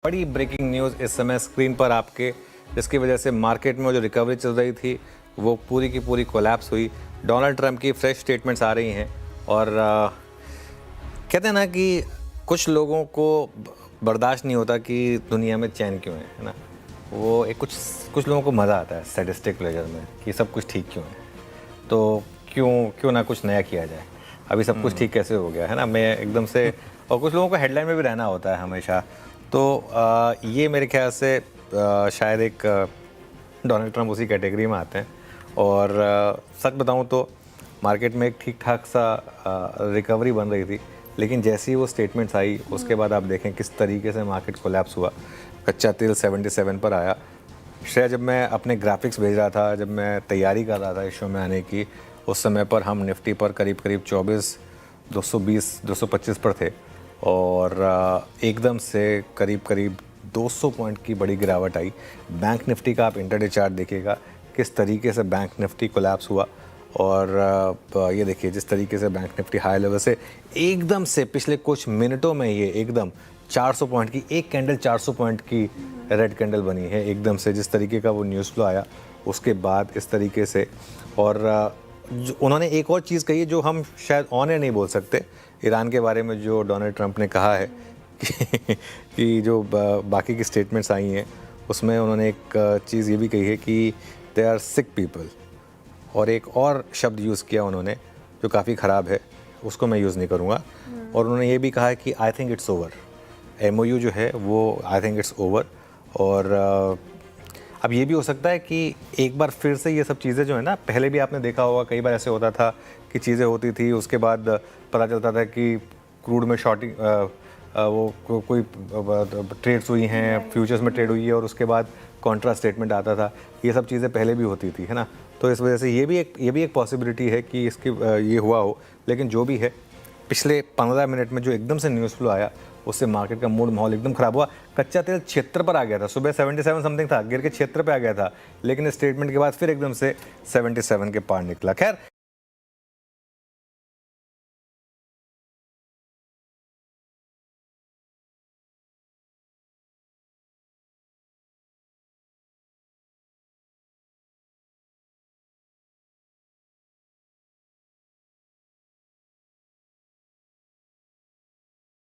बड़ी breaking news इस समय स्क्रीन पर आपके, जिसकी वजह से मार्केट में जो रिकवरी चल रही थी वो पूरी की पूरी कोलैप्स हुई। डोनाल्ड ट्रंप की फ्रेश स्टेटमेंट्स आ रही हैं और कहते हैं ना कि कुछ लोगों को बर्दाश्त नहीं होता कि दुनिया में चैन क्यों है ना। वो एक कुछ लोगों को मज़ा आता है सैडिस्टिक प्लेजर में कि सब कुछ ठीक क्यों है, तो क्यों ना कुछ नया किया जाए। अभी सब कुछ ठीक कैसे हो गया है ना, मैं एकदम से। और कुछ लोगों को हेडलाइन में भी रहना होता है हमेशा। तो ये मेरे ख्याल से शायद एक डोनाल्ड ट्रंप उसी कैटेगरी में आते हैं। और सच बताऊं तो मार्केट में एक ठीक ठाक सा रिकवरी बन रही थी, लेकिन जैसे ही वो स्टेटमेंट्स आई उसके बाद आप देखें किस तरीके से मार्केट कोलैप्स हुआ। कच्चा तेल 77 पर आया। शायद जब मैं अपने ग्राफिक्स भेज रहा था, जब मैं तैयारी कर रहा था इस शो में आने की, उस समय पर हम निफ्टी पर करीब 24 220 225 पर थे और एकदम से करीब 200 पॉइंट की बड़ी गिरावट आई। बैंक निफ्टी का आप इंटरडे चार्ट देखिएगा किस तरीके से बैंक निफ्टी कोलैप्स हुआ। और ये देखिए जिस तरीके से बैंक निफ्टी हाई लेवल से एकदम से पिछले कुछ मिनटों में ये एकदम 400 पॉइंट की एक कैंडल 400 पॉइंट की रेड कैंडल बनी है एकदम से। जिस तरीके का वो न्यूज़ फ्लो आया उसके बाद इस तरीके से। और उन्होंने एक और चीज़ कही जो हम शायद ऑन एयर नहीं बोल सकते, ईरान के बारे में जो डोनाल्ड ट्रंप ने कहा है कि जो बाकी की स्टेटमेंट्स आई हैं उसमें उन्होंने एक चीज़ ये भी कही है कि दे आर सिक पीपल। और एक और शब्द यूज़ किया उन्होंने जो काफ़ी ख़राब है, उसको मैं यूज़ नहीं करूँगा। और उन्होंने ये भी कहा है कि I think it's over. MOU जो है वो आई थिंक इट्स ओवर। और अब ये भी हो सकता है कि एक बार फिर से ये सब चीज़ें जो है ना, पहले भी आपने देखा होगा कई बार ऐसे होता था कि चीज़ें होती थी, उसके बाद पता चलता था कि क्रूड में शॉर्टिंग कोई ट्रेड्स हुई हैं, फ्यूचर्स में ट्रेड हुई है और उसके बाद कॉन्ट्रा स्टेटमेंट आता था। ये सब चीज़ें पहले भी होती थी है ना। तो इस वजह से ये भी एक पॉसिबिलिटी है कि इसकी ये हुआ हो। लेकिन जो भी है, पिछले 15 मिनट में जो एकदम से न्यूज़ फ्लो आया उससे मार्केट का मूड माहौल एकदम ख़राब हुआ। कच्चा तेल 76 पर आ गया था, सुबह 77 समथिंग था, गिर के 76 पे आ गया था, लेकिन स्टेटमेंट के बाद फिर एकदम से 77 के पार निकला। खैर